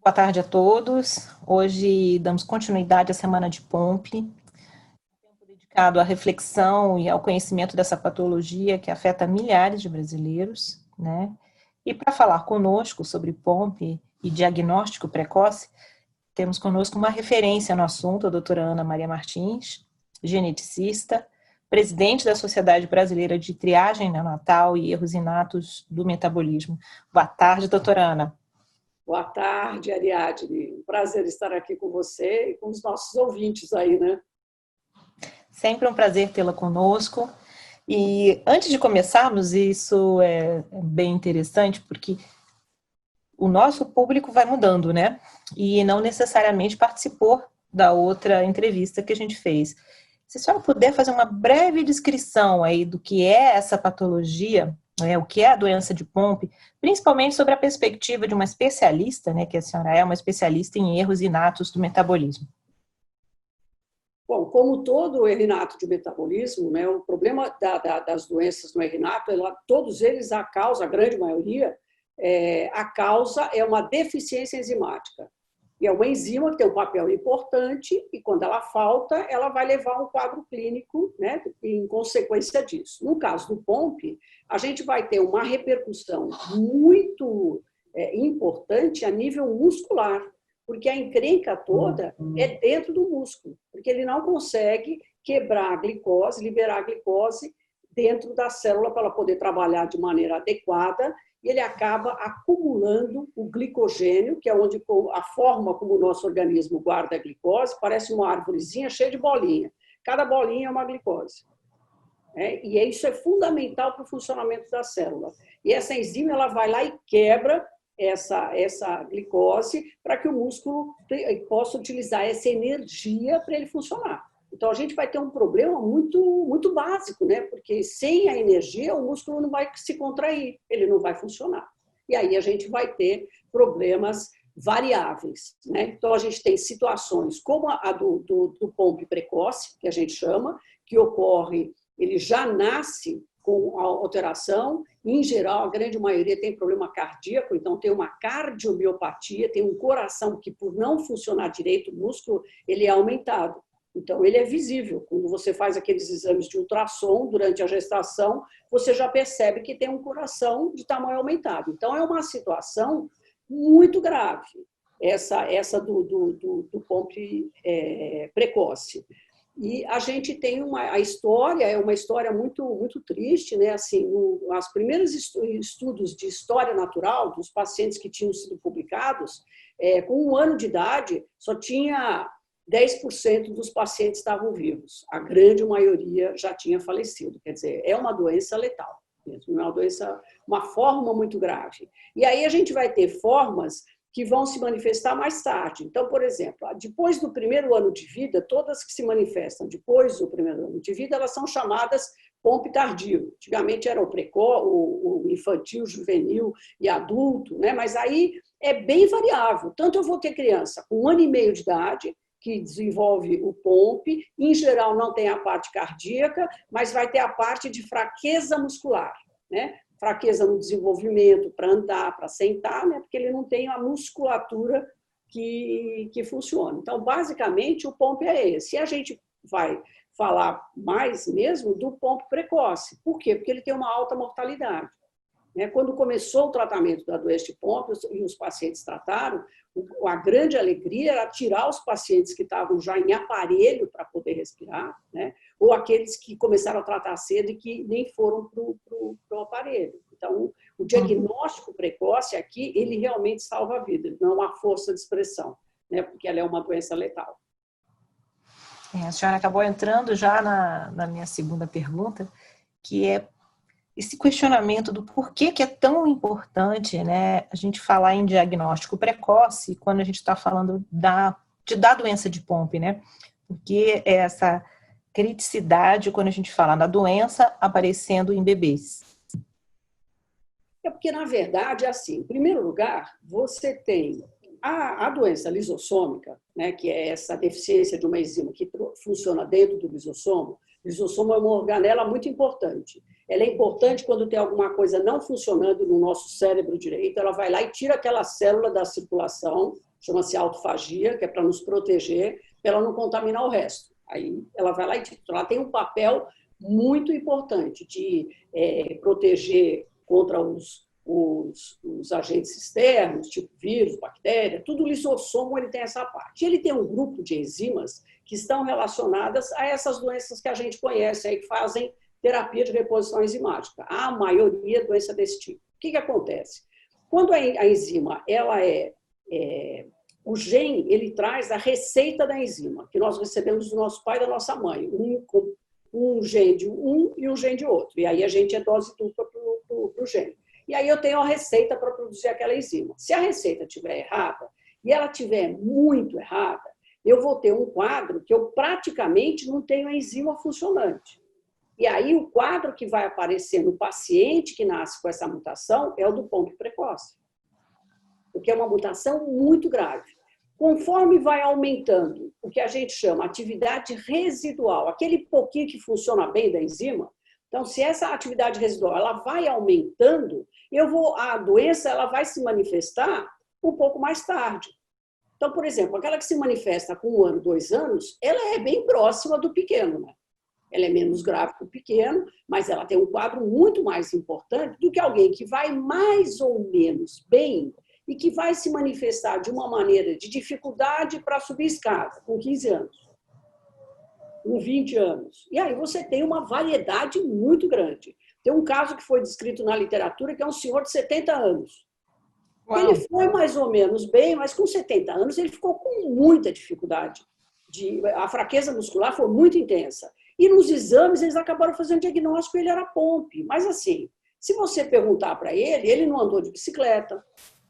Boa tarde a todos. Hoje damos continuidade à Semana de Pompe, tempo dedicado à reflexão e ao conhecimento dessa patologia que afeta milhares de brasileiros, né? E para falar conosco sobre Pompe e diagnóstico precoce, temos conosco uma referência no assunto, a doutora Ana Maria Martins, geneticista, presidente da Sociedade Brasileira de Triagem Neonatal e Erros Inatos do Metabolismo. Boa tarde, doutora Ana. Boa tarde, Ariadne. Um prazer estar aqui com você e com os nossos ouvintes aí, né? Sempre um prazer tê-la conosco. E antes de começarmos, isso é bem interessante, porque o nosso público vai mudando, né? E não necessariamente participou da outra entrevista que a gente fez. Se a senhora puder fazer uma breve descrição aí do que é essa patologia, né, o que é a doença de Pompe, principalmente sobre a perspectiva de uma especialista, né, que a senhora é uma especialista em erros inatos do metabolismo. Bom, como todo erro inato de metabolismo, né, o problema das doenças no erro inato, todos eles, a causa, a grande maioria, a causa é uma deficiência enzimática. E é uma enzima que tem um papel importante e, quando ela falta, ela vai levar a um quadro clínico, né, em consequência disso. No caso do Pompe, a gente vai ter uma repercussão muito importante a nível muscular, porque a encrenca toda é dentro do músculo, porque ele não consegue quebrar a glicose, liberar a glicose dentro da célula para ela poder trabalhar de maneira adequada, e ele acaba acumulando o glicogênio, que é onde a forma como o nosso organismo guarda a glicose, parece uma árvorezinha cheia de bolinha. Cada bolinha é uma glicose. E isso é fundamental para o funcionamento da célula. E essa enzima ela vai lá e quebra essa glicose para que o músculo possa utilizar essa energia para ele funcionar. Então, a gente vai ter um problema muito básico, né? Porque sem a energia, o músculo não vai se contrair, ele não vai funcionar. E aí a gente vai ter problemas variáveis, né? Então, a gente tem situações como a do Pompe precoce, que a gente chama, que ocorre, ele já nasce com a alteração, em geral, a grande maioria tem problema cardíaco, então tem uma cardiomiopatia, tem um coração que, por não funcionar direito, o músculo, ele é aumentado. Então, ele é visível. Quando você faz aqueles exames de ultrassom durante a gestação, você já percebe que tem um coração de tamanho aumentado. Então, é uma situação muito grave, essa do Pompe precoce. E a gente tem a história, é uma história muito triste, né? Assim, os primeiros estudos de história natural dos pacientes que tinham sido publicados, com 1 ano de idade, só tinha 10% dos pacientes estavam vivos. A grande maioria já tinha falecido. Quer dizer, é uma doença letal mesmo, é uma doença, uma forma muito grave. E aí a gente vai ter formas que vão se manifestar mais tarde. Então, por exemplo, depois do primeiro ano de vida, todas que se manifestam depois do primeiro ano de vida, elas são chamadas Pompe tardio. Antigamente era o infantil, juvenil e adulto, né? Mas aí é bem variável. Tanto eu vou ter criança com 1 ano e meio de idade, que desenvolve o Pompe, em geral não tem a parte cardíaca, mas vai ter a parte de fraqueza muscular, né? Fraqueza no desenvolvimento, para andar, para sentar, né? Porque ele não tem a musculatura que funciona. Então, basicamente, o Pompe é esse. E a gente vai falar mais mesmo do Pompe precoce. Por quê? Porque ele tem uma alta mortalidade. Quando começou o tratamento da doença de Pompe e os pacientes trataram, a grande alegria era tirar os pacientes que estavam já em aparelho para poder respirar, né? Ou aqueles que começaram a tratar cedo e que nem foram para o aparelho. Então, o diagnóstico precoce aqui, ele realmente salva a vida, não é uma força de expressão, né? Porque ela é uma doença letal. A senhora acabou entrando já na minha segunda pergunta, que é esse questionamento do porquê que é tão importante, né, a gente falar em diagnóstico precoce quando a gente está falando da doença de Pompe, né? Porque é essa criticidade quando a gente fala da doença aparecendo em bebês. É porque, na verdade, é assim, em primeiro lugar, você tem a doença lisossômica, né, que é essa deficiência de uma enzima que funciona dentro do lisossomo. O lisossomo é uma organela muito importante. Ela é importante quando tem alguma coisa não funcionando no nosso cérebro direito, ela vai lá e tira aquela célula da circulação, chama-se autofagia, que é para nos proteger, para ela não contaminar o resto. Aí ela vai lá e ela tem um papel muito importante de proteger contra os agentes externos, tipo vírus, bactéria, tudo o lisossomo ele tem essa parte. Ele tem um grupo de enzimas que estão relacionadas a essas doenças que a gente conhece, aí, que fazem terapia de reposição enzimática. A maioria é doença desse tipo. O que acontece? Quando a enzima ela o gene, ele traz a receita da enzima, que nós recebemos do nosso pai e da nossa mãe, um gene de um e um gene de outro. E aí a gente é dose dupla para o gene. E aí eu tenho a receita para produzir aquela enzima. Se a receita estiver errada, e ela estiver muito errada, eu vou ter um quadro que eu praticamente não tenho a enzima funcionante. E aí o quadro que vai aparecer no paciente que nasce com essa mutação é o do ponto precoce. Porque é uma mutação muito grave. Conforme vai aumentando o que a gente chama atividade residual, aquele pouquinho que funciona bem da enzima, então, se essa atividade residual ela vai aumentando, a doença ela vai se manifestar um pouco mais tarde. Então, por exemplo, aquela que se manifesta com 1 ano, 2 anos, ela é bem próxima do pequeno, né? Ela é menos grave que o pequeno, mas ela tem um quadro muito mais importante do que alguém que vai mais ou menos bem e que vai se manifestar de uma maneira de dificuldade para subir escada, com 15 anos, com 20 anos. E aí você tem uma variedade muito grande. Tem um caso que foi descrito na literatura, que é um senhor de 70 anos. Uau. Ele foi mais ou menos bem, mas com 70 anos ele ficou com muita dificuldade. A fraqueza muscular foi muito intensa. E nos exames eles acabaram fazendo diagnóstico, ele era POMP. Mas assim, se você perguntar para ele não andou de bicicleta,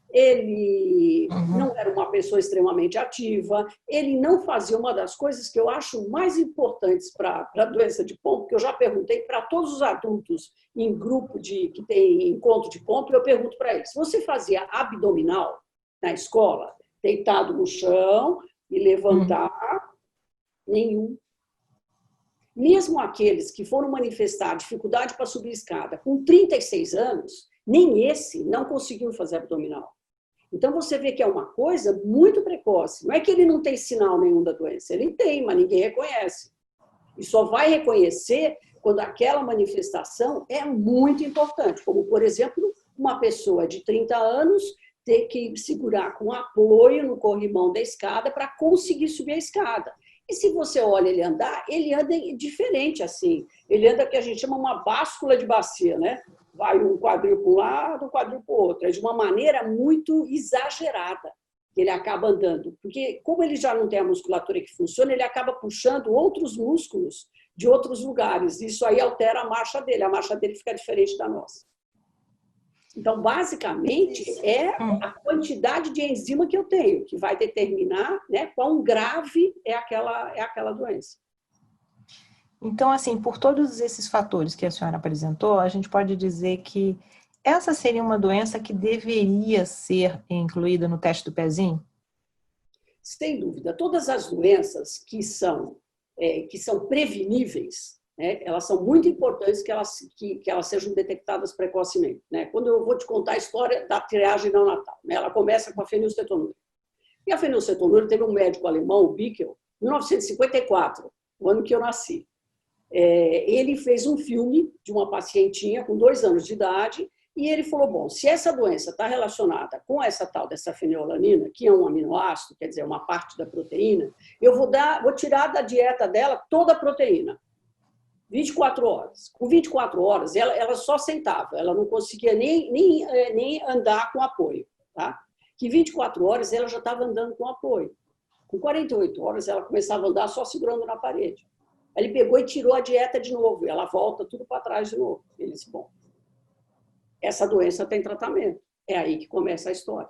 ele não era uma pessoa extremamente ativa, ele não fazia uma das coisas que eu acho mais importantes para a doença de POMP, que eu já perguntei para todos os adultos em grupo que tem encontro de POMP, eu pergunto para eles, você fazia abdominal na escola, deitado no chão e levantar? Nenhum. Mesmo aqueles que foram manifestar dificuldade para subir escada com 36 anos, nem esse não conseguiu fazer abdominal. Então, você vê que é uma coisa muito precoce. Não é que ele não tem sinal nenhum da doença. Ele tem, mas ninguém reconhece. E só vai reconhecer quando aquela manifestação é muito importante. Como, por exemplo, uma pessoa de 30 anos ter que segurar com apoio no corrimão da escada para conseguir subir a escada. E se você olha ele anda diferente assim. Ele anda o que a gente chama uma báscula de bacia, né? Vai um quadril para um lado, um quadril para o outro. É de uma maneira muito exagerada que ele acaba andando. Porque, como ele já não tem a musculatura que funciona, ele acaba puxando outros músculos de outros lugares. Isso aí altera a marcha dele fica diferente da nossa. Então, basicamente, é a quantidade de enzima que eu tenho, que vai determinar, né, quão grave é aquela doença. Então, assim, por todos esses fatores que a senhora apresentou, a gente pode dizer que essa seria uma doença que deveria ser incluída no teste do pezinho? Sem dúvida. Todas as doenças que são preveníveis, né, elas são muito importantes que elas sejam detectadas precocemente. Né? Quando eu vou te contar a história da triagem neonatal, né, ela começa com a fenilcetonúria. E a fenilcetonúria teve um médico alemão, o Bickel, em 1954, o ano que eu nasci. Ele fez um filme de uma pacientinha com 2 anos de idade e ele falou, bom, se essa doença está relacionada com essa tal dessa fenilalanina, que é um aminoácido, quer dizer, uma parte da proteína, eu vou tirar da dieta dela toda a proteína. 24 horas. Com 24 horas, ela só sentava, ela não conseguia nem andar com apoio. Tá? Que 24 horas ela já estava andando com apoio. Com 48 horas, ela começava a andar só segurando na parede. Aí ele pegou e tirou a dieta de novo, e ela volta tudo para trás de novo. Ele disse, bom, essa doença tem tratamento. É aí que começa a história.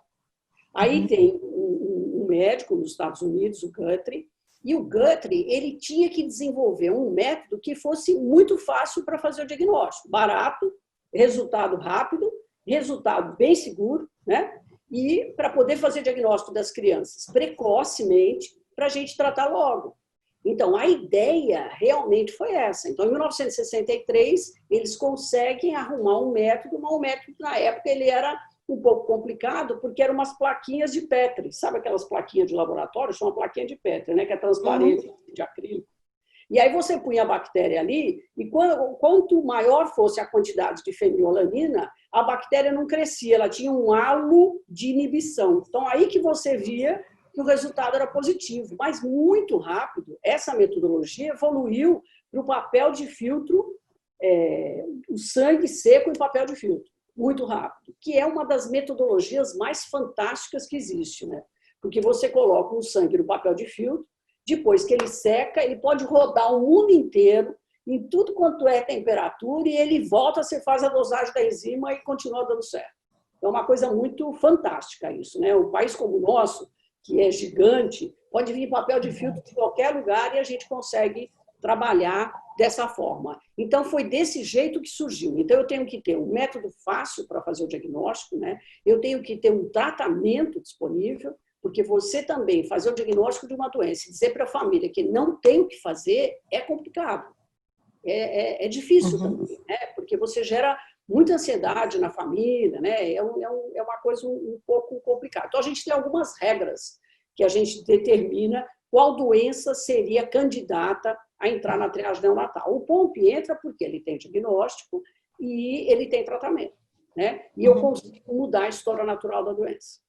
Aí tem um médico nos Estados Unidos, o Guthrie, e o Guthrie, ele tinha que desenvolver um método que fosse muito fácil para fazer o diagnóstico. Barato, resultado rápido, resultado bem seguro, né? E para poder fazer diagnóstico das crianças precocemente, para a gente tratar logo. Então, a ideia realmente foi essa. Então, em 1963, eles conseguem arrumar um método, mas o método, na época, ele era um pouco complicado, porque eram umas plaquinhas de Petri. Sabe aquelas plaquinhas de laboratório? São uma plaquinha de Petri, né? Que é transparente, de acrílico. E aí você punha a bactéria ali, e quanto maior fosse a quantidade de fenilalanina, a bactéria não crescia, ela tinha um halo de inibição. Então, aí que você via que o resultado era positivo. Mas, muito rápido, essa metodologia evoluiu para o papel de filtro, o sangue seco em papel de filtro, muito rápido, que é uma das metodologias mais fantásticas que existe, né? Porque você coloca o sangue no papel de filtro, depois que ele seca, ele pode rodar o mundo inteiro, em tudo quanto é temperatura, e ele volta, você faz a dosagem da enzima e continua dando certo. É uma coisa muito fantástica isso, né? Um país como o nosso, que é gigante, pode vir papel de filtro de qualquer lugar e a gente consegue trabalhar dessa forma. Então, foi desse jeito que surgiu. Então, eu tenho que ter um método fácil para fazer o diagnóstico, né? Eu tenho que ter um tratamento disponível, porque você também fazer o diagnóstico de uma doença e dizer para a família que não tem o que fazer é complicado. É difícil também, né? Porque você gera muita ansiedade na família, né? É uma coisa um pouco complicada. Então, a gente tem algumas regras que a gente determina qual doença seria candidata a entrar na triagem neonatal. O POMP entra porque ele tem diagnóstico e ele tem tratamento, né? E eu consigo mudar a história natural da doença.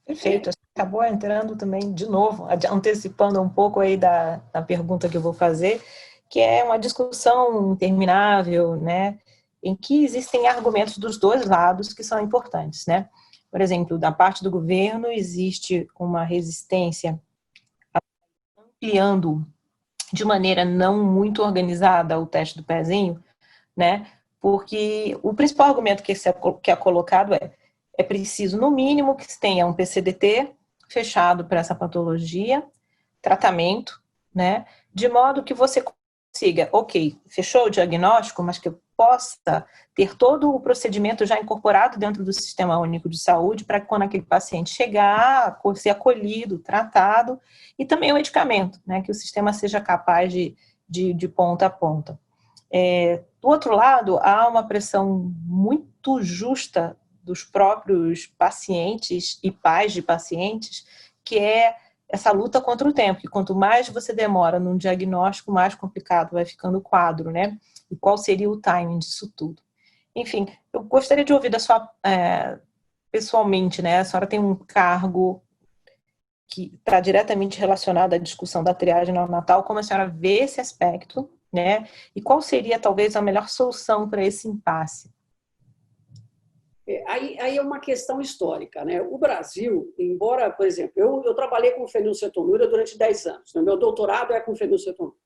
Perfeito. Você acabou entrando também, de novo, antecipando um pouco aí da pergunta que eu vou fazer, que é uma discussão interminável, né, em que existem argumentos dos dois lados que são importantes, né? Por exemplo, da parte do governo existe uma resistência ampliando de maneira não muito organizada o teste do pezinho, né? Porque o principal argumento que é colocado é preciso, no mínimo, que se tenha um PCDT fechado para essa patologia, tratamento, né? De modo que você consiga, ok, fechou o diagnóstico, mas que eu possa ter todo o procedimento já incorporado dentro do Sistema Único de Saúde para que quando aquele paciente chegar, ser acolhido, tratado, e também o medicamento, né? Que o sistema seja capaz de ponta a ponta. Do outro lado, há uma pressão muito justa dos próprios pacientes e pais de pacientes, que é essa luta contra o tempo, que quanto mais você demora num diagnóstico, mais complicado vai ficando o quadro, né? E qual seria o timing disso tudo? Enfim, eu gostaria de ouvir da sua, pessoalmente, né? A senhora tem um cargo que está diretamente relacionado à discussão da triagem neonatal, como a senhora vê esse aspecto, né? E qual seria, talvez, a melhor solução para esse impasse? Aí é uma questão histórica, né? O Brasil, embora, por exemplo, eu trabalhei com fenilcetonúria durante 10 anos, né? Meu doutorado é com fenilcetonúria.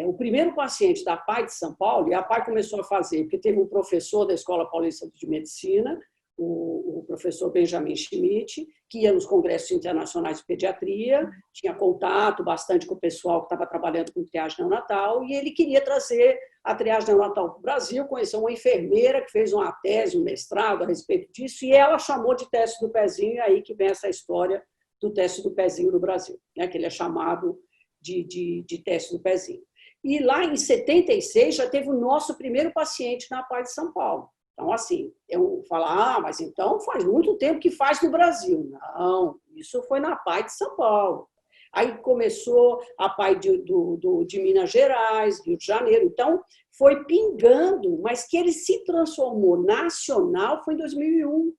O primeiro paciente da PAI de São Paulo, e a PAI começou a fazer, porque teve um professor da Escola Paulista de Medicina, o professor Benjamin Schmidt, que ia nos congressos internacionais de pediatria, tinha contato bastante com o pessoal que estava trabalhando com triagem neonatal, e ele queria trazer a triagem neonatal para o Brasil, conheceu uma enfermeira que fez uma tese, um mestrado a respeito disso, e ela chamou de teste do pezinho, e aí que vem essa história do teste do pezinho no Brasil, né, que ele é chamado de teste do pezinho. E lá em 76 já teve o nosso primeiro paciente na PAI de São Paulo. Então, assim, eu falo, mas então faz muito tempo que faz no Brasil. Não, isso foi na PAI de São Paulo. Aí começou a PAI de Minas Gerais, Rio de Janeiro. Então, foi pingando, mas que ele se transformou nacional foi em 2001.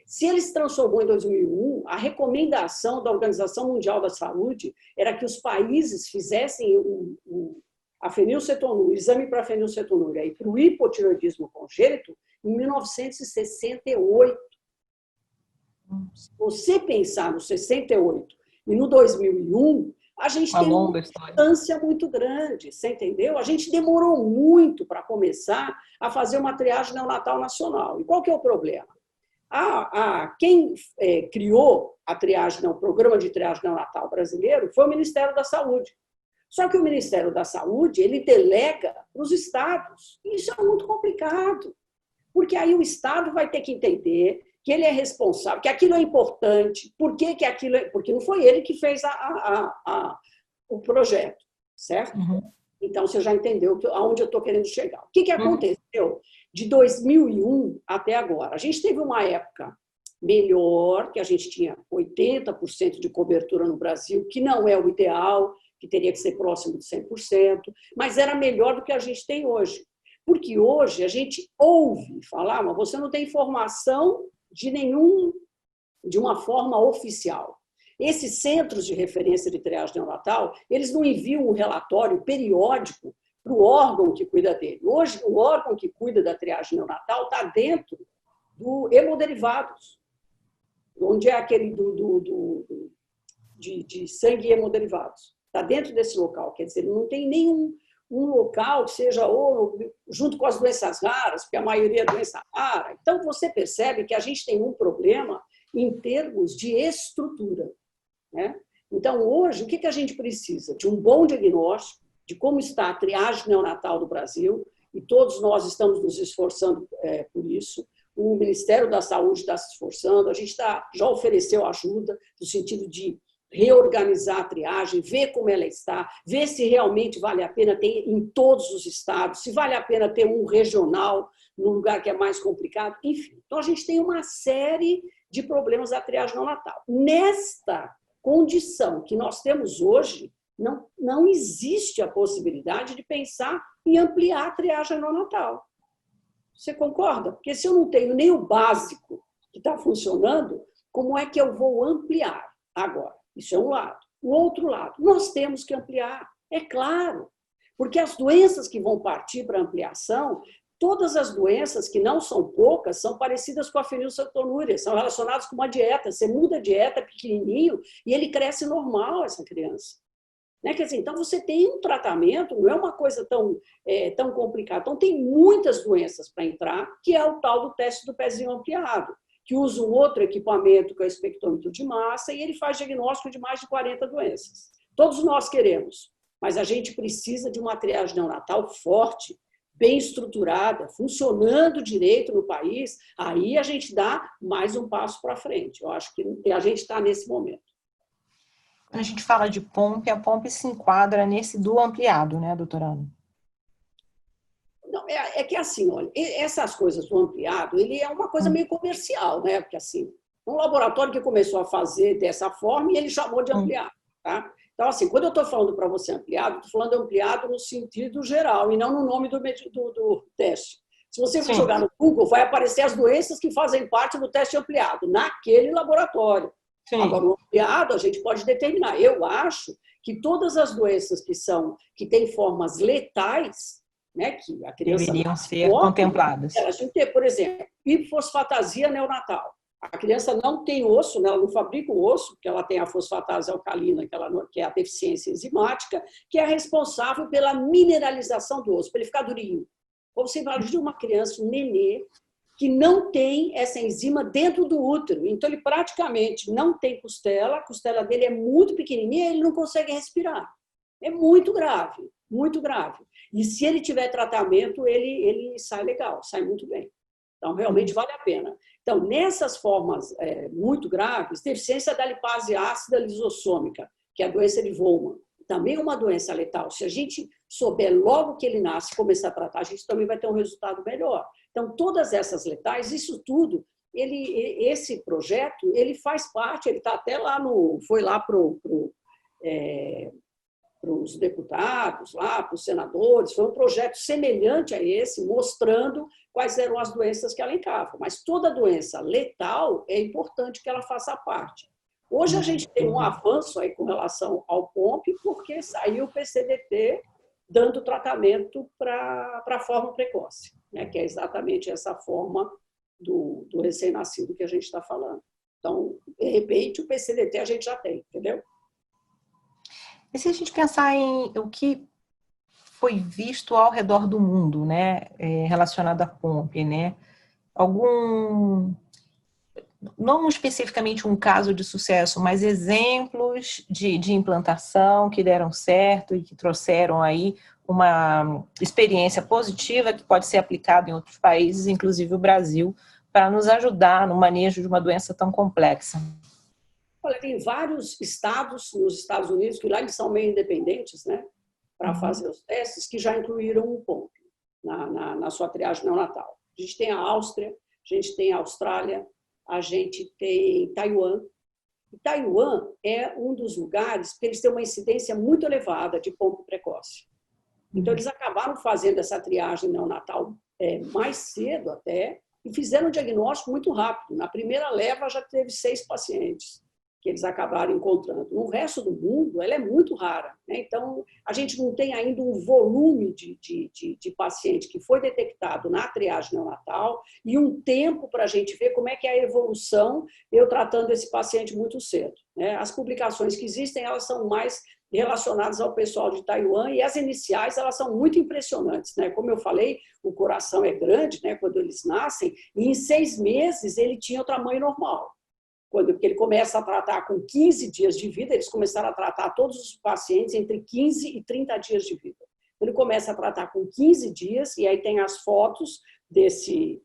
Se ele se transformou em 2001, a recomendação da Organização Mundial da Saúde era que os países fizessem a fenilcetonúria, o exame para a fenilcetonúria e para o hipotireoidismo congênito em 1968. Se você pensar no 68 e no 2001, a gente tem uma distância muito grande, você entendeu? A gente demorou muito para começar a fazer uma triagem neonatal nacional. E qual que é o problema? Quem criou a triagem, o programa de triagem neonatal brasileiro foi o Ministério da Saúde. Só que o Ministério da Saúde, ele delega para os estados. E isso é muito complicado, porque aí o estado vai ter que entender que ele é responsável, que aquilo é importante, porque não foi ele que fez o projeto, certo? Então, você já entendeu aonde eu estou querendo chegar. O que aconteceu de 2001 até agora? A gente teve uma época melhor, que a gente tinha 80% de cobertura no Brasil, que não é o ideal, que teria que ser próximo de 100%, mas era melhor do que a gente tem hoje. Porque hoje a gente ouve falar, mas você não tem informação de uma forma oficial. Esses centros de referência de triagem neonatal, eles não enviam um relatório periódico para o órgão que cuida dele. Hoje, o órgão que cuida da triagem neonatal está dentro do hemoderivados, onde é aquele de sangue e hemoderivados. Está dentro desse local, quer dizer, não tem nenhum local que seja ou junto com as doenças raras, porque a maioria é doença rara. Então, você percebe que a gente tem um problema em termos de estrutura, né? Então, hoje, o que a gente precisa? De um bom diagnóstico de como está a triagem neonatal do Brasil, e todos nós estamos nos esforçando por isso. O Ministério da Saúde está se esforçando, a gente já ofereceu ajuda no sentido de reorganizar a triagem, ver como ela está, ver se realmente vale a pena ter em todos os estados, se vale a pena ter um regional, num lugar que é mais complicado, enfim. Então, a gente tem uma série de problemas da triagem neonatal. Nesta condição que nós temos hoje, não existe a possibilidade de pensar em ampliar a triagem neonatal. Você concorda? Porque se eu não tenho nem o básico que está funcionando, como é que eu vou ampliar agora? Isso é um lado. O outro lado, nós temos que ampliar, é claro, porque as doenças que vão partir para ampliação, todas as doenças, que não são poucas, são parecidas com a fenilcetonúria, são relacionadas com uma dieta. Você muda a dieta pequenininho e ele cresce normal, essa criança. Né? Quer dizer, então, você tem um tratamento, não é uma coisa tão complicada. Então, tem muitas doenças para entrar, que é o tal do teste do pezinho ampliado, que usa um outro equipamento, que é o espectrômetro de massa, e ele faz diagnóstico de mais de 40 doenças. Todos nós queremos, mas a gente precisa de uma triagem neonatal forte, bem estruturada, funcionando direito no país, aí a gente dá mais um passo para frente. Eu acho que a gente está nesse momento. Quando a gente fala de POMP, a POMP se enquadra nesse do ampliado, né, doutora Ana? Não, é que assim, olha, essas coisas do ampliado, ele é uma coisa meio comercial, né? Porque assim, um laboratório que começou a fazer dessa forma e ele chamou de ampliado, tá? Então, assim, quando eu estou falando para você ampliado, estou falando ampliado no sentido geral e não no nome do teste. Se você for jogar no Google, vai aparecer as doenças que fazem parte do teste ampliado, naquele laboratório. Sim. Agora, o ampliado, a gente pode determinar. Eu acho que todas as doenças que têm formas letais, né, que a criança deveriam ser contempladas. Elas têm que ter, por exemplo, hipofosfatasia neonatal. A criança não tem osso, né, ela não fabrica o osso, porque ela tem a fosfatase alcalina, que é a deficiência enzimática, que é responsável pela mineralização do osso, para ele ficar durinho. Como você imagina uma criança, um nenê, que não tem essa enzima dentro do útero. Então, ele praticamente não tem costela, a costela dele é muito pequenininha e ele não consegue respirar. É muito grave, muito grave. E se ele tiver tratamento, ele sai legal, sai muito bem. Então, realmente vale a pena. Então, nessas formas muito graves, deficiência da lipase ácida lisossômica, que é a doença de Wolman, também é uma doença letal. Se a gente souber logo que ele nasce e começar a tratar, a gente também vai ter um resultado melhor. Então, todas essas letais, isso tudo, esse projeto, ele faz parte, ele está até lá foi lá para os deputados, lá para os senadores, foi um projeto semelhante a esse, mostrando quais eram as doenças que elencava. Mas toda doença letal é importante que ela faça parte. Hoje a gente tem um avanço aí com relação ao POMP, porque saiu o PCDT dando tratamento para a forma precoce, né, que é exatamente essa forma do recém-nascido que a gente está falando. Então, de repente, o PCDT a gente já tem, entendeu? E se a gente pensar em o que foi visto ao redor do mundo, né, relacionado à POMP, né, não especificamente um caso de sucesso, mas exemplos de implantação que deram certo e que trouxeram aí uma experiência positiva que pode ser aplicada em outros países, inclusive o Brasil, para nos ajudar no manejo de uma doença tão complexa. Olha, tem vários estados nos Estados Unidos que lá eles são meio independentes, né? para fazer os testes que já incluíram o POMP na sua triagem neonatal. A gente tem a Áustria, a gente tem a Austrália, a gente tem Taiwan. E Taiwan é um dos lugares que eles têm uma incidência muito elevada de POMP precoce. Então, eles acabaram fazendo essa triagem neonatal mais cedo até e fizeram um diagnóstico muito rápido. Na primeira leva, já teve 6 pacientes que eles acabaram encontrando. No resto do mundo, ela é muito rara, né? Então, a gente não tem ainda um volume de paciente que foi detectado na triagem neonatal e um tempo para a gente ver como é que é a evolução eu tratando esse paciente muito cedo, né? As publicações que existem, elas são mais relacionadas ao pessoal de Taiwan e as iniciais, elas são muito impressionantes, né? Como eu falei, o coração é grande, né, quando eles nascem, e em 6 meses ele tinha o tamanho normal. Quando ele começa a tratar com 15 dias de vida, eles começaram a tratar todos os pacientes entre 15 e 30 dias de vida. Ele começa a tratar com 15 dias, e aí tem as fotos desse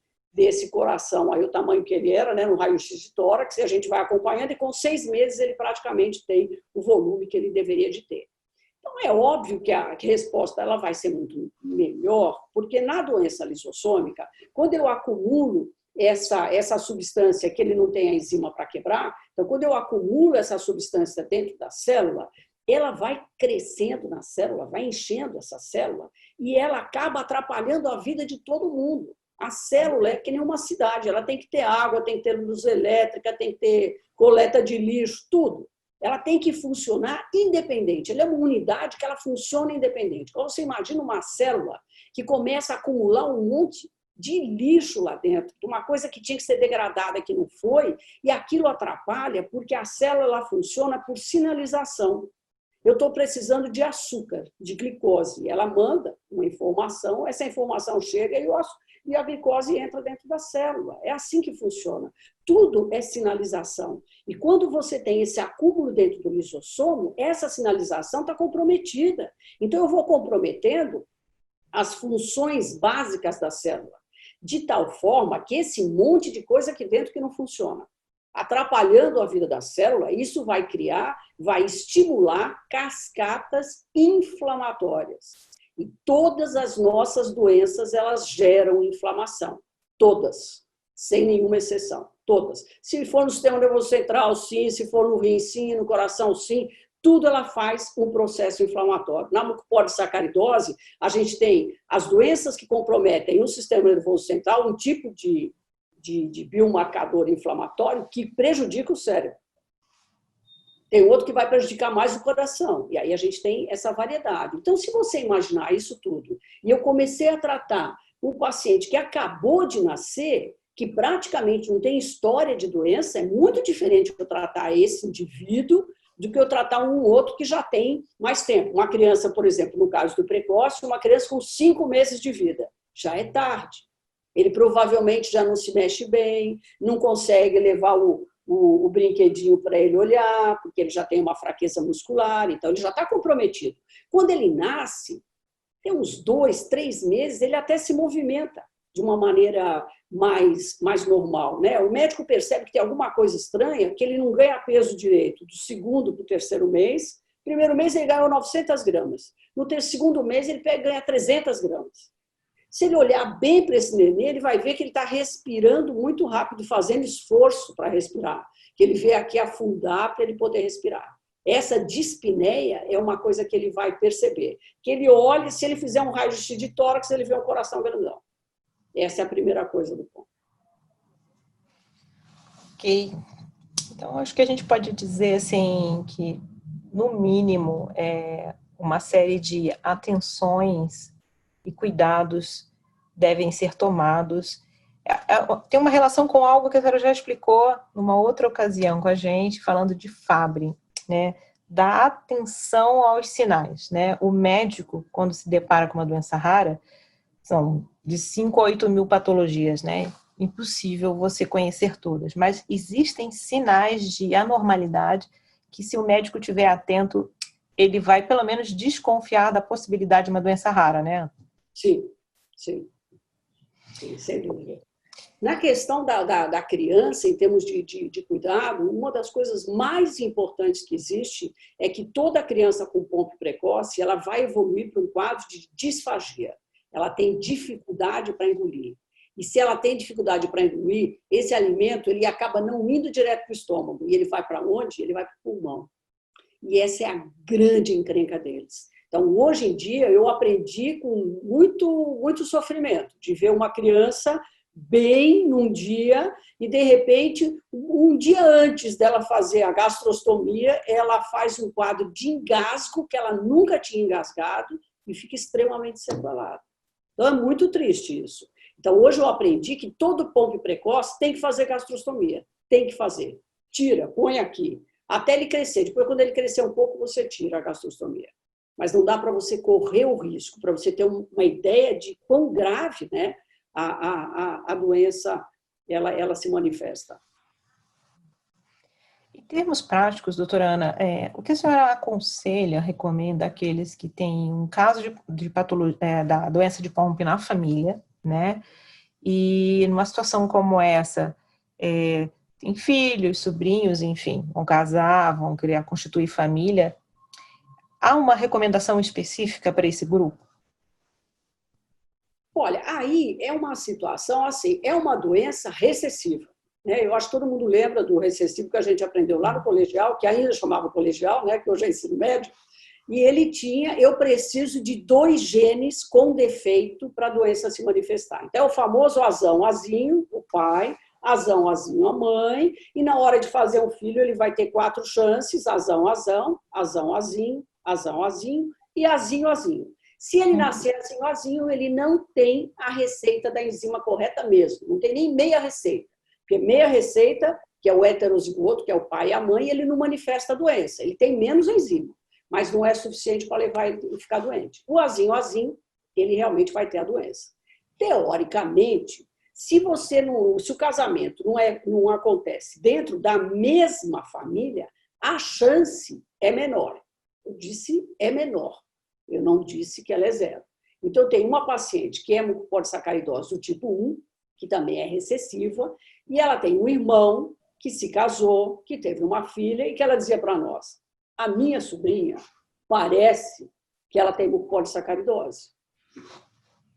coração, aí o tamanho que ele era, né, no raio-x de tórax, e a gente vai acompanhando, e com 6 meses ele praticamente tem o volume que ele deveria de ter. Então, é óbvio que a resposta ela vai ser muito melhor, porque na doença lisossômica, quando eu acumulo essa substância que ele não tem a enzima para quebrar, então, quando eu acumulo essa substância dentro da célula, ela vai crescendo na célula, vai enchendo essa célula, e ela acaba atrapalhando a vida de todo mundo. A célula é que nem uma cidade, ela tem que ter água, tem que ter luz elétrica, tem que ter coleta de lixo, tudo. Ela tem que funcionar independente. Ela é uma unidade que ela funciona independente. Quando você imagina uma célula que começa a acumular um monte de lixo lá dentro, uma coisa que tinha que ser degradada que não foi, e aquilo atrapalha porque a célula ela funciona por sinalização. Eu estou precisando de açúcar, de glicose. Ela manda uma informação, essa informação chega e a glicose entra dentro da célula. É assim que funciona. Tudo é sinalização. E quando você tem esse acúmulo dentro do lisossomo, essa sinalização está comprometida. Então, eu vou comprometendo as funções básicas da célula, de tal forma que esse monte de coisa aqui dentro que não funciona, atrapalhando a vida da célula, isso vai estimular cascatas inflamatórias. E todas as nossas doenças, elas geram inflamação. Todas, sem nenhuma exceção. Todas. Se for no sistema nervoso central, sim. Se for no rim, sim. No coração, sim. Tudo ela faz um processo inflamatório. Na mucopolissacaridose, a gente tem as doenças que comprometem o sistema nervoso central, um tipo de biomarcador inflamatório que prejudica o cérebro. Tem outro que vai prejudicar mais o coração. E aí a gente tem essa variedade. Então, se você imaginar isso tudo, e eu comecei a tratar um paciente que acabou de nascer, que praticamente não tem história de doença, é muito diferente eu tratar esse indivíduo do que eu tratar um outro que já tem mais tempo. Uma criança, por exemplo, no caso do precoce, uma criança com 5 meses de vida. Já é tarde. Ele provavelmente já não se mexe bem, não consegue levar o brinquedinho para ele olhar, porque ele já tem uma fraqueza muscular, então ele já está comprometido. Quando ele nasce, tem uns 2, 3 meses, ele até se movimenta de uma maneira mais normal, né? O médico percebe que tem alguma coisa estranha, que ele não ganha peso direito do segundo para o terceiro mês. Primeiro mês ele ganhou 900 gramas. No segundo mês ele ganha 300 gramas. Se ele olhar bem para esse nenê, ele vai ver que ele está respirando muito rápido, fazendo esforço para respirar. Que ele vê aqui afundar para ele poder respirar. Essa dispneia é uma coisa que ele vai perceber. Que ele olha, se ele fizer um raio-x de tórax, ele vê o coração grandão. Essa é a primeira coisa do ponto. Ok. Então, acho que a gente pode dizer, assim, que, no mínimo, uma série de atenções e cuidados devem ser tomados. Tem uma relação com algo que a senhora já explicou numa outra ocasião com a gente, falando de Fabry, né? Da atenção aos sinais, né? O médico, quando se depara com uma doença rara, são de 5 a 8 mil patologias, né? Impossível você conhecer todas, mas existem sinais de anormalidade que, se o médico estiver atento, ele vai pelo menos desconfiar da possibilidade de uma doença rara, né? Sim, sim. Sim, sem dúvida. Na questão da criança, em termos de cuidado, uma das coisas mais importantes que existe é que toda criança com POMP precoce ela vai evoluir para um quadro de disfagia. Ela tem dificuldade para engolir. E se ela tem dificuldade para engolir, esse alimento ele acaba não indo direto para o estômago. E ele vai para onde? Ele vai para o pulmão. E essa é a grande encrenca deles. Então, hoje em dia, eu aprendi com muito sofrimento de ver uma criança bem num dia e, de repente, um dia antes dela fazer a gastrostomia, ela faz um quadro de engasgo que ela nunca tinha engasgado e fica extremamente sequelada. Então, é muito triste isso. Então, hoje eu aprendi que todo POMP precoce tem que fazer gastrostomia. Tem que fazer. Tira, põe aqui. Até ele crescer. Depois, quando ele crescer um pouco, você tira a gastrostomia. Mas não dá para você correr o risco, para você ter uma ideia de quão grave, né, a doença ela se manifesta. Em termos práticos, doutora Ana, o que a senhora aconselha, recomenda àqueles que têm um caso de patologia, da doença de POMP na família, né? E numa situação como essa, tem filhos, sobrinhos, enfim, vão casar, vão criar, constituir família. Há uma recomendação específica para esse grupo? Olha, aí é uma situação assim, é uma doença recessiva. Né? Eu acho que todo mundo lembra do recessivo que a gente aprendeu lá no colegial, que ainda chamava colegial, né? Que hoje é ensino médio, e ele tinha, eu preciso de 2 genes com defeito para a doença se manifestar. Então, é o famoso azão, azinho, o pai, azão, azinho, a mãe, e na hora de fazer um filho, ele vai ter 4 chances, azão, azão, azão, azinho, azão, azinho e azinho, azinho. Se ele nascer azinho, azinho, ele não tem a receita da enzima correta mesmo, não tem nem meia receita. Porque meia receita, que é o heterozigoto, que é o pai e a mãe, ele não manifesta a doença, ele tem menos enzima, mas não é suficiente para levar ele a ficar doente. O azinho, ele realmente vai ter a doença. Teoricamente, se o casamento não acontece dentro da mesma família, a chance é menor. Eu disse é menor. Eu não disse que ela é 0. Então, eu tenho uma paciente que é mucopolissacaridose do tipo 1, que também é recessiva, e ela tem um irmão que se casou, que teve uma filha, e que ela dizia para nós, a minha sobrinha parece que ela tem mucopolissacaridose.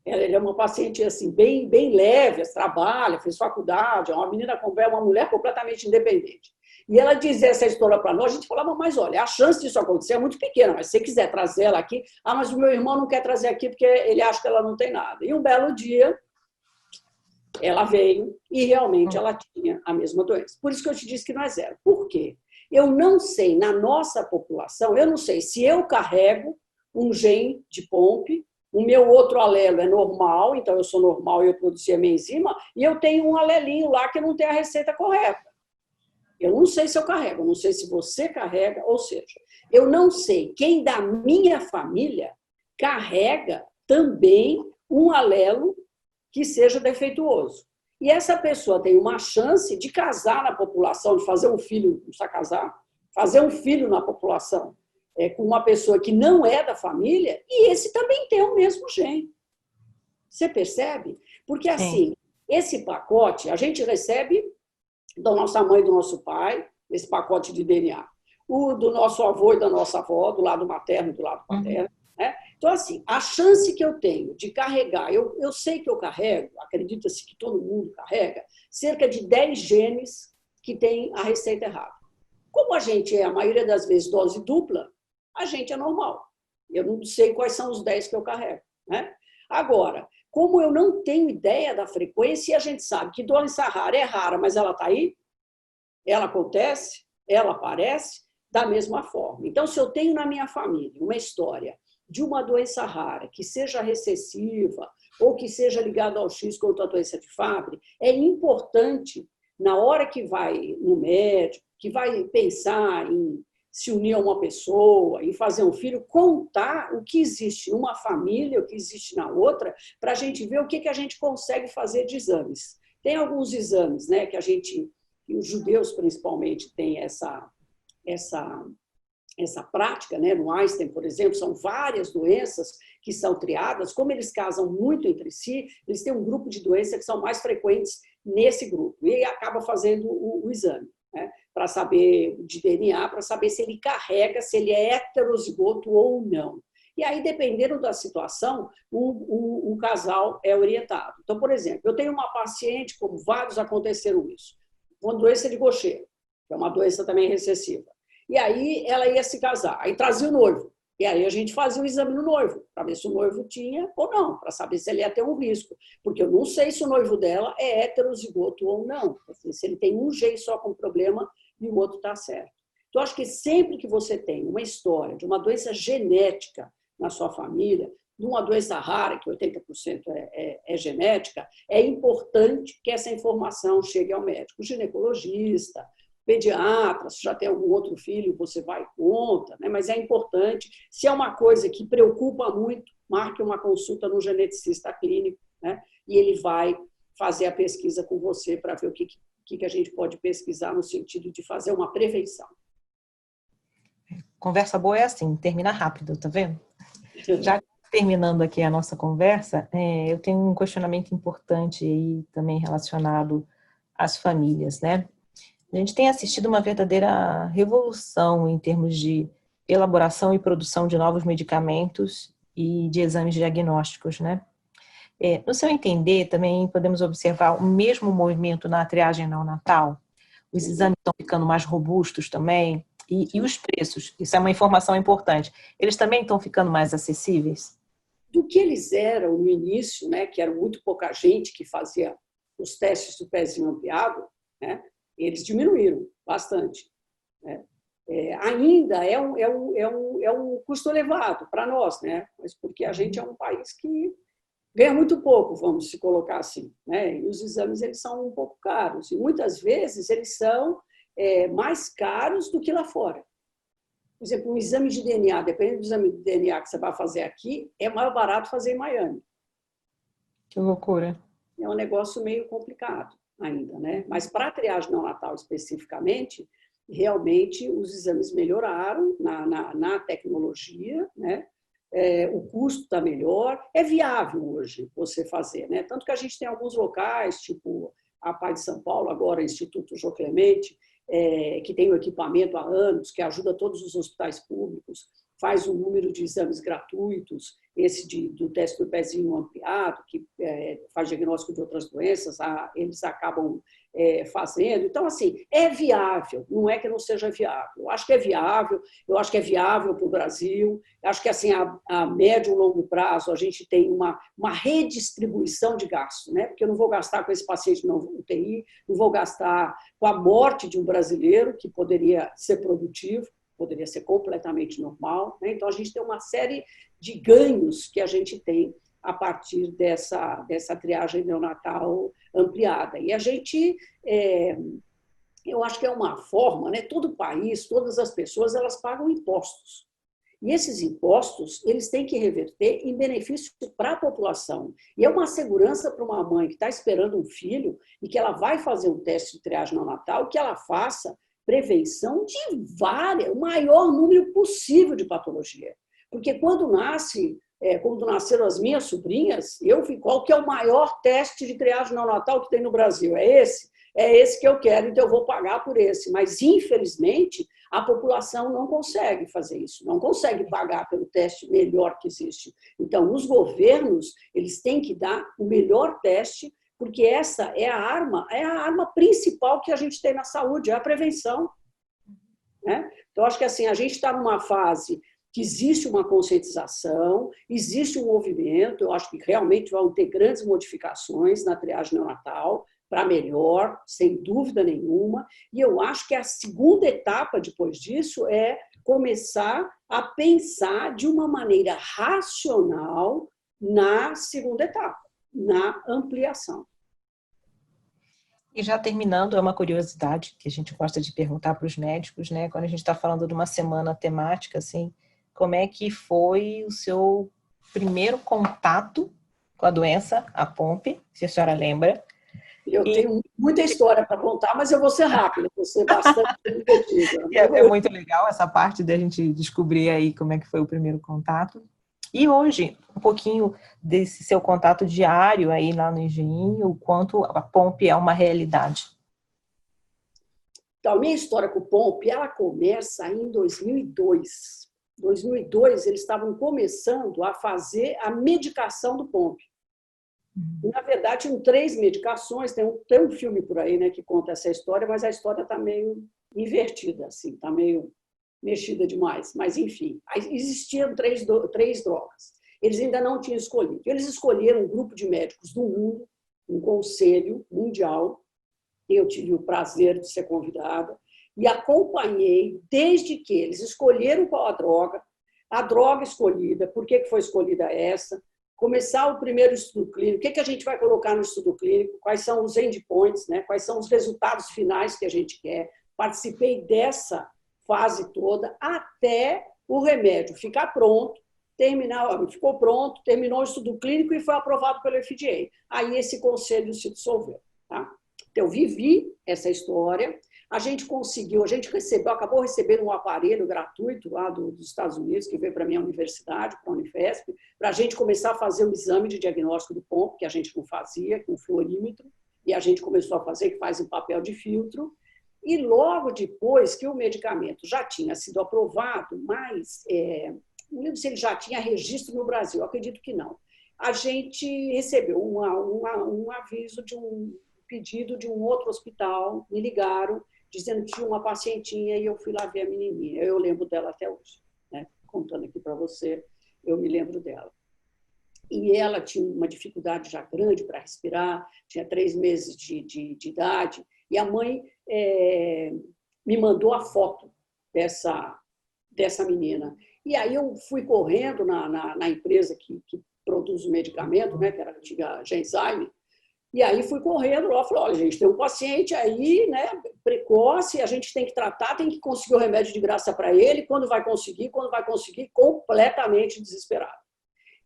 Ela é uma paciente assim, bem leve, trabalha, fez faculdade, é uma menina, uma mulher completamente independente. E ela dizia essa história para nós, a gente falava, mas olha, a chance disso acontecer é muito pequena, mas se você quiser trazer ela aqui, mas o meu irmão não quer trazer aqui porque ele acha que ela não tem nada. E um belo dia, ela veio e realmente ela tinha a mesma doença. Por isso que eu te disse que não é 0. Por quê? Eu não sei, na nossa população, eu não sei se eu carrego um gene de POMP, o meu outro alelo é normal, então eu sou normal e eu produzi a minha enzima, e eu tenho um alelinho lá que não tem a receita correta. Eu não sei se eu carrego, eu não sei se você carrega, ou seja, eu não sei quem da minha família carrega também um alelo que seja defeituoso. E essa pessoa tem uma chance de casar na população, de fazer um filho, não precisa casar, fazer um filho na população com uma pessoa que não é da família, e esse também tem o mesmo gene. Você percebe? Porque assim, esse pacote a gente recebe da nossa mãe e do nosso pai, esse pacote de DNA. O do nosso avô e da nossa avó, do lado materno e do lado paterno. Né? Então, assim, a chance que eu tenho de carregar, eu sei que eu carrego, acredita-se que todo mundo carrega, cerca de 10 genes que têm a receita errada. Como a gente é, a maioria das vezes, dose dupla, a gente é normal. Eu não sei quais são os 10 que eu carrego. Né? Agora, como eu não tenho ideia da frequência, e a gente sabe que doença rara é rara, mas ela está aí, ela acontece, ela aparece da mesma forma. Então, se eu tenho na minha família uma história de uma doença rara, que seja recessiva ou que seja ligada ao X contra a doença de Fabry, é importante, na hora que vai no médico, que vai pensar em se unir a uma pessoa, em fazer um filho, contar o que existe numa família, o que existe na outra, para a gente ver o que a gente consegue fazer de exames. Tem alguns exames, né, que os judeus principalmente têm essa prática, né? No Einstein, por exemplo, são várias doenças que são triadas, como eles casam muito entre si, eles têm um grupo de doenças que são mais frequentes nesse grupo e acaba fazendo o exame, né, para saber de DNA, para saber se ele carrega, se ele é heterozigoto ou não. E aí, dependendo da situação, um casal é orientado. Então, por exemplo, eu tenho uma paciente, como vários aconteceram isso, com doença de Gaucher, que é uma doença também recessiva. E aí ela ia se casar, aí trazia o noivo. E aí a gente fazia o exame no noivo, para ver se o noivo tinha ou não, para saber se ele ia ter um risco. Porque eu não sei se o noivo dela é heterozigoto ou não. Se ele tem um gene só com problema e o outro está certo. Então, acho que sempre que você tem uma história de uma doença genética na sua família, de uma doença rara, que 80% é genética, é importante que essa informação chegue ao médico, ginecologista, pediatra, se já tem algum outro filho, você vai e conta, né? Mas é importante. Se é uma coisa que preocupa muito, marque uma consulta no geneticista clínico, né? E ele vai fazer a pesquisa com você para ver o que a gente pode pesquisar no sentido de fazer uma prevenção. Conversa boa é assim, termina rápido, tá vendo? Já terminando aqui a nossa conversa, eu tenho um questionamento importante aí também relacionado às famílias, né? A gente tem assistido uma verdadeira revolução em termos de elaboração e produção de novos medicamentos e de exames diagnósticos, né? No seu entender, também podemos observar o mesmo movimento na triagem neonatal? Os exames estão ficando mais robustos também? E os preços? Isso é uma informação importante. Eles também estão ficando mais acessíveis? Do que eles eram no início, né, que era muito pouca gente que fazia os testes do pezinho ampliado, né, eles diminuíram bastante, né? Ainda é um custo elevado para nós, né? Mas porque a gente é um país que ganha muito pouco, vamos se colocar assim, né? E os exames eles são um pouco caros e muitas vezes eles são mais caros do que lá fora. Por exemplo, um exame de DNA, dependendo do exame de DNA que você vai fazer aqui, é mais barato fazer em Miami. Que loucura. É um negócio meio complicado ainda, né? Mas para a triagem neonatal especificamente, realmente os exames melhoraram na tecnologia, né? O custo está melhor, é viável hoje você fazer, né? Tanto que a gente tem alguns locais, tipo a PAI de São Paulo, agora o Instituto Jô Clemente, que tem o equipamento há anos, que ajuda todos os hospitais públicos, faz um número de exames gratuitos, esse do teste do pezinho ampliado, que faz diagnóstico de outras doenças, eles acabam fazendo. Então, assim, é viável, não é que não seja viável. Eu acho que é viável, eu acho que é viável para o Brasil, eu acho que assim, a médio e longo prazo a gente tem uma redistribuição de gastos, né? Porque eu não vou gastar com esse paciente na UTI, não vou gastar com a morte de um brasileiro que poderia ser produtivo, poderia ser completamente normal, né? Então, a gente tem uma série de ganhos que a gente tem a partir dessa triagem neonatal ampliada. E a gente, eu acho que é uma forma, né? Todo o país, todas as pessoas, elas pagam impostos. E esses impostos, eles têm que reverter em benefício para a população. E é uma segurança para uma mãe que está esperando um filho e que ela vai fazer um teste de triagem neonatal, que ela faça prevenção de o maior número possível de patologia. Porque quando nasceram as minhas sobrinhas, eu vi qual que é o maior teste de triagem neonatal que tem no Brasil. É esse que eu quero, então eu vou pagar por esse. Mas, infelizmente, a população não consegue fazer isso, não consegue pagar pelo teste melhor que existe. Então, os governos, eles têm que dar o melhor teste, porque essa é a arma principal que a gente tem na saúde, é a prevenção, né? Então, acho que assim, a gente está numa fase que existe uma conscientização, existe um movimento, eu acho que realmente vão ter grandes modificações na triagem neonatal, para melhor, sem dúvida nenhuma, e eu acho que a segunda etapa depois disso é começar a pensar de uma maneira racional na segunda etapa, na ampliação. E já terminando, é uma curiosidade que a gente gosta de perguntar para os médicos, né? Quando a gente está falando de uma semana temática, assim, como é que foi o seu primeiro contato com a doença, a POMP, se a senhora lembra? Eu tenho muita história para contar, mas eu vou ser rápida, vou ser bastante repetida. É muito legal essa parte da gente descobrir aí como é que foi o primeiro contato. E hoje, um pouquinho desse seu contato diário aí lá no Engenho, o quanto a POMP é uma realidade. Então, a minha história com o POMP, ela começa em 2002. Em 2002, eles estavam começando a fazer a medicação do POMP. Na verdade, tinham 3 medicações, tem um filme por aí, né, que conta essa história, mas a história está meio invertida, assim, está meio mexida demais. Mas, enfim, existiam 3 drogas. Eles ainda não tinham escolhido. Eles escolheram um grupo de médicos do mundo, um conselho mundial. Eu tive o prazer de ser convidada e acompanhei desde que eles escolheram qual a droga escolhida, por que foi escolhida essa, começar o primeiro estudo clínico, o que a gente vai colocar no estudo clínico, quais são os endpoints, né? Quais são os resultados finais que a gente quer. Participei dessa fase toda até o remédio ficar pronto, ficou pronto, terminou o estudo clínico e foi aprovado pelo FDA. Aí esse conselho se dissolveu. Tá? Então, eu vivi essa história. A gente acabou recebendo um aparelho gratuito lá dos Estados Unidos, que veio para a minha universidade, para a Unifesp, para a gente começar a fazer um exame de diagnóstico do POMP, que a gente não fazia, com fluorímetro, e a gente começou a fazer, que faz em papel de filtro. E logo depois que o medicamento já tinha sido aprovado, mas não lembro se ele já tinha registro no Brasil, eu acredito que não. A gente recebeu um aviso de um pedido de um outro hospital, me ligaram, dizendo que tinha uma pacientinha e eu fui lá ver a menininha. Eu lembro dela até hoje, né? Contando aqui para você, eu me lembro dela. E ela tinha uma dificuldade já grande para respirar, tinha 3 meses de idade, e a mãe me mandou a foto dessa menina. E aí eu fui correndo na empresa que produz o medicamento, né, que era a antiga Genzyme, e aí fui correndo lá, falei, olha, gente, tem um paciente aí, né, precoce, a gente tem que tratar, tem que conseguir o remédio de graça para ele, quando vai conseguir, completamente desesperado.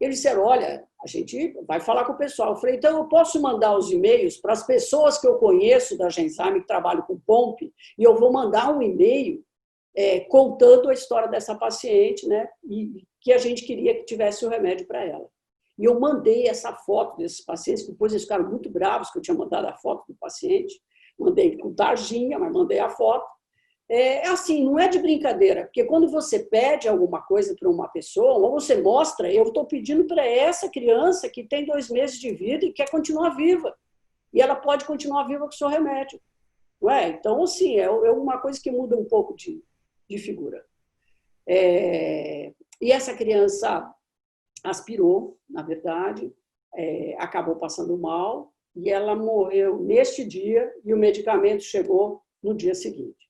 Eles disseram, olha, a gente vai falar com o pessoal. Eu falei, então eu posso mandar os e-mails para as pessoas que eu conheço da Genzyme, que trabalham com POMP, e eu vou mandar um e-mail contando a história dessa paciente, né, e que a gente queria que tivesse o remédio para ela. E eu mandei essa foto desses pacientes, depois eles ficaram muito bravos que eu tinha mandado a foto do paciente. Mandei com tarjinha, mas mandei a foto. Assim, não é de brincadeira, porque quando você pede alguma coisa para uma pessoa, ou você mostra, eu estou pedindo para essa criança que tem 2 meses de vida e quer continuar viva. E ela pode continuar viva com o seu remédio. Não é? Então, assim, é uma coisa que muda um pouco de figura. E essa criança aspirou, na verdade, acabou passando mal e ela morreu neste dia e o medicamento chegou no dia seguinte.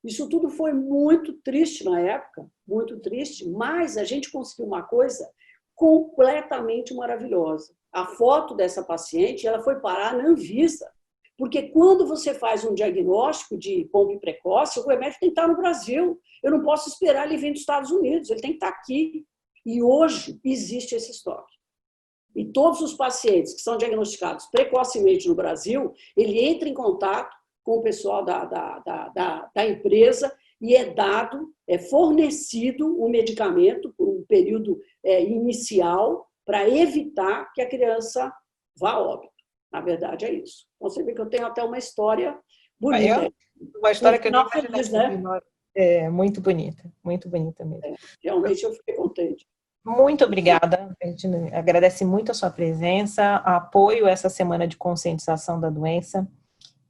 Isso tudo foi muito triste na época, muito triste, mas a gente conseguiu uma coisa completamente maravilhosa. A foto dessa paciente, ela foi parar na Anvisa, porque quando você faz um diagnóstico de POMP precoce, o remédio tem que estar no Brasil. Eu não posso esperar ele vir dos Estados Unidos, ele tem que estar aqui. E hoje existe esse estoque. E todos os pacientes que são diagnosticados precocemente no Brasil, ele entra em contato com o pessoal da empresa e é fornecido o medicamento por um período inicial para evitar que a criança vá a óbito. Na verdade, é isso. Então, você vê que eu tenho até uma história bonita. Uma história que eu não feliz, né? Muito bonita mesmo. Realmente eu fiquei contente. Muito obrigada, a gente agradece muito a sua presença, apoio essa semana de conscientização da doença,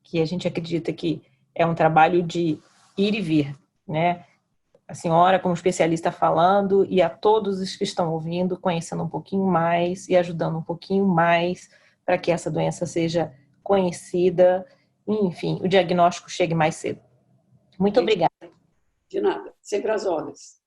que a gente acredita que é um trabalho de ir e vir, né? A senhora como especialista falando e a todos os que estão ouvindo, conhecendo um pouquinho mais e ajudando um pouquinho mais para que essa doença seja conhecida e, enfim, o diagnóstico chegue mais cedo. Muito obrigada. De nada, sempre às ordens.